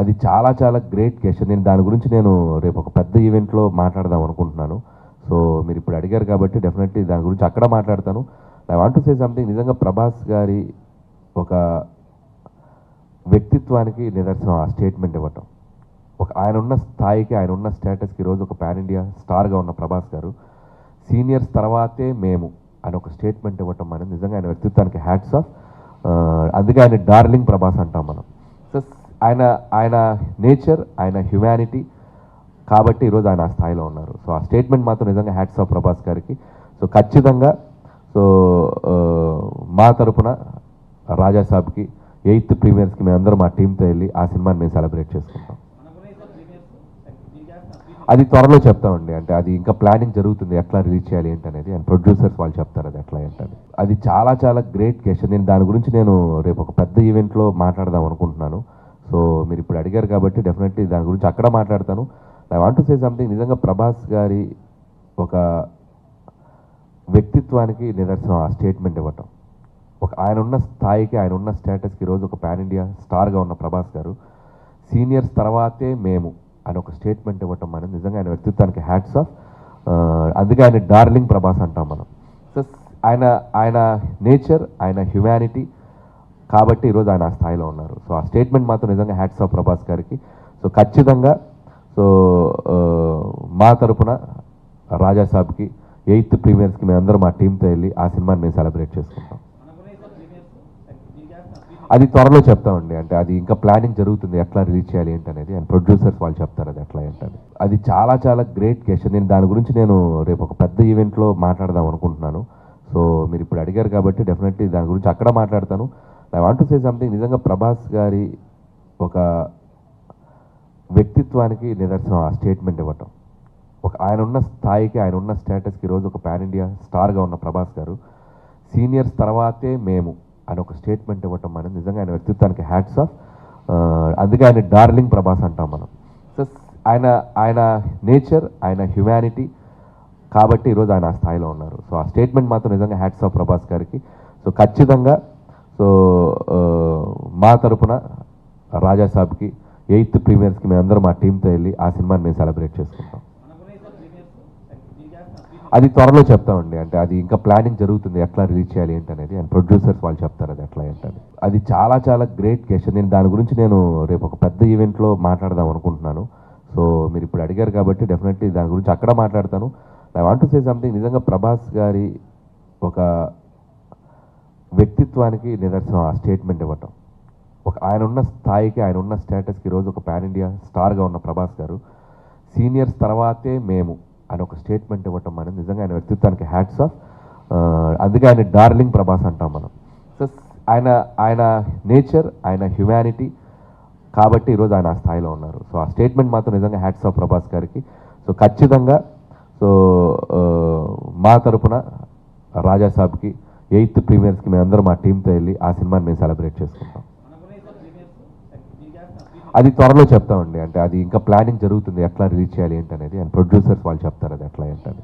అది చాలా చాలా గ్రేట్ క్వశ్చన్. దాని గురించి నేను రేపు ఒక పెద్ద ఈవెంట్లో మాట్లాడదాం అనుకుంటున్నాను. సో మీరు ఇప్పుడు అడిగారు కాబట్టి డెఫినెట్లీ దాని గురించి అక్కడ మాట్లాడతాను. I want to say something. నిజంగా ప్రభాస్ గారి ఒక వ్యక్తిత్వానికి నిదర్శనం ఆ స్టేట్మెంట్ ఇవ్వటం. ఆయన ఉన్న స్థాయికి, ఆయన ఉన్న స్టేటస్కి ఈరోజు ఒక పాన్ ఇండియా స్టార్గా ఉన్న ప్రభాస్ గారు సీనియర్స్ తర్వాతే మేము అని ఒక స్టేట్మెంట్ ఇవ్వటం అనేది నిజంగా ఆయన వ్యక్తిత్వానికి హ్యాట్స్ ఆఫ్. అందుకే ఆయన డార్లింగ్ ప్రభాస్ అంటాం మనం. సో ఆయన నేచర్, ఆయన హ్యుమానిటీ కాబట్టి ఈరోజు ఆయన ఆ స్థాయిలో ఉన్నారు. సో ఆ స్టేట్మెంట్ మాత్రం నిజంగా హ్యాట్స్ ఆఫ్ ప్రభాస్ గారికి. సో ఖచ్చితంగా సో మా తరపున రాజా సాబ్కి 8th ప్రీమియర్స్కి మేమందరం మా టీంతో వెళ్ళి ఆ సినిమాని మేము సెలబ్రేట్ చేసుకుంటాం. అది త్వరలో చెప్తామండి. అంటే అది ఇంకా ప్లానింగ్ జరుగుతుంది, ఎట్లా రిలీజ్ చేయాలి ఏంటనేది. అండ్ ప్రొడ్యూసర్స్ వాళ్ళు చెప్తారు అది ఎట్లా ఏంటని. అది చాలా చాలా గ్రేట్ క్వశ్చన్. దాని గురించి నేను రేపు ఒక పెద్ద ఈవెంట్లో మాట్లాడదాం అనుకుంటున్నాను. సో మీరు ఇప్పుడు అడిగారు కాబట్టి డెఫినెట్లీ దాని గురించి అక్కడ మాట్లాడతాను. I want to say something. నిజంగా ప్రభాస్ గారి ఒక వ్యక్తిత్వానికి నిదర్శనం ఆ స్టేట్మెంట్ ఇవ్వటం. ఆయన ఉన్న స్థాయికి, ఆయన ఉన్న స్టేటస్కి ఈరోజు ఒక పాన్ ఇండియా స్టార్గా ఉన్న ప్రభాస్ గారు సీనియర్స్ తర్వాతే మేము అని ఒక స్టేట్మెంట్ ఇవ్వటం అనేది నిజంగా ఆయన వ్యక్తిత్వానికి హ్యాట్స్ ఆఫ్. అందుకే ఆయన డార్లింగ్ ప్రభాస్ అంటాం మనం. సో ఆయన నేచర్, ఆయన హ్యుమానిటీ కాబట్టి ఈరోజు ఆయన ఆ స్థాయిలో ఉన్నారు. సో ఆ స్టేట్మెంట్ మాత్రం నిజంగా హ్యాట్స్ ఆఫ్ ప్రభాస్ గారికి. సో ఖచ్చితంగా సో మా తరపున రాజా సాబ్కి 8th ప్రీమియర్స్కి మేమందరం మా టీంతో వెళ్ళి ఆ సినిమాని మేము సెలబ్రేట్ చేసుకుంటాం. అది త్వరలో చెప్తామండి. అంటే అది ఇంకా ప్లానింగ్ జరుగుతుంది, ఎట్లా రిలీజ్ చేయాలి ఏంటనేది. అండ్ ప్రొడ్యూసర్స్ వాళ్ళు చెప్తారు అది ఎట్లా ఏంటని. అది చాలా చాలా గ్రేట్ క్వశ్చన్. దాని గురించి నేను రేపు ఒక పెద్ద ఈవెంట్లో మాట్లాడదాం అనుకుంటున్నాను. సో మీరు ఇప్పుడు అడిగారు కాబట్టి డెఫినెట్లీ దాని గురించి అక్కడ మాట్లాడతాను. I want to say something. నిజంగా ప్రభాస్ గారి ఒక వ్యక్తిత్వానికి నిదర్శనం ఆ స్టేట్మెంట్ ఇవ్వటం. ఆయన ఉన్న స్థాయికి, ఆయన ఉన్న స్టేటస్కి ఈరోజు ఒక పాన్ ఇండియా స్టార్గా ఉన్న ప్రభాస్ గారు సీనియర్స్ తర్వాతే మేము అని ఒక స్టేట్మెంట్ ఇవ్వటం అనేది నిజంగా ఆయన వ్యక్తిత్వానికి హ్యాట్స్ ఆఫ్. అందుకే ఆయన డార్లింగ్ ప్రభాస్ అంటాం మనం. సో ఆయన నేచర్, ఆయన హ్యుమానిటీ కాబట్టి ఈరోజు ఆయన ఆ స్థాయిలో ఉన్నారు. సో ఆ స్టేట్మెంట్ మాత్రం నిజంగా హ్యాట్స్ ఆఫ్ ప్రభాస్ గారికి. సో ఖచ్చితంగా సో మా తరపున రాజా సాబ్కి 8th ప్రీమియర్స్కి మేమందరం మా టీంతో వెళ్ళి ఆ సినిమాని మేము సెలబ్రేట్ చేసుకుంటాం. అది త్వరలో చెప్తామండి. అంటే అది ఇంకా ప్లానింగ్ జరుగుతుంది, ఎట్లా రిలీజ్ చేయాలి ఏంటనేది. అండ్ ప్రొడ్యూసర్స్ వాళ్ళు చెప్తారు అది ఎట్లా ఏంటని. అది చాలా చాలా గ్రేట్ క్వశ్చన్. దాని గురించి నేను రేపు ఒక పెద్ద ఈవెంట్లో మాట్లాడదాం అనుకుంటున్నాను. సో మీరు ఇప్పుడు అడిగారు కాబట్టి డెఫినెట్లీ దాని గురించి అక్కడ మాట్లాడతాను. I want to say something. నిజంగా ప్రభాస్ గారి ఒక వ్యక్తిత్వానికి నిదర్శనం ఆ స్టేట్మెంట్ ఇవ్వటం. ఆయన ఉన్న స్థాయికి, ఆయన ఉన్న స్టేటస్కి ఈరోజు ఒక పాన్ ఇండియా స్టార్గా ఉన్న ప్రభాస్ గారు సీనియర్స్ తర్వాతే మేము అని ఒక స్టేట్మెంట్ ఇవ్వటం అనేది నిజంగా ఆయన వ్యక్తిత్వానికి హ్యాట్స్ ఆఫ్. అందుకే ఆయన డార్లింగ్ ప్రభాస్ అంటాం మనం. సో ఆయన నేచర్, ఆయన హ్యుమానిటీ కాబట్టి ఈరోజు ఆయన ఆ స్థాయిలో ఉన్నారు. సో ఆ స్టేట్మెంట్ మాత్రం నిజంగా హ్యాట్స్ ఆఫ్ ప్రభాస్ గారికి. సో ఖచ్చితంగా సో మా తరపున రాజా సాబ్కి 8th ప్రీమియర్స్కి మేమందరం మా టీంతో వెళ్ళి ఆ సినిమాని మేము సెలబ్రేట్ చేసుకుంటాం. అది త్వరలో చెప్తామండి. అంటే అది ఇంకా ప్లానింగ్ జరుగుతుంది, ఎట్లా రిలీజ్ చేయాలి ఏంటనేది. అండ్ ప్రొడ్యూసర్స్ వాళ్ళు చెప్తారు అది ఎట్లా ఏంటని.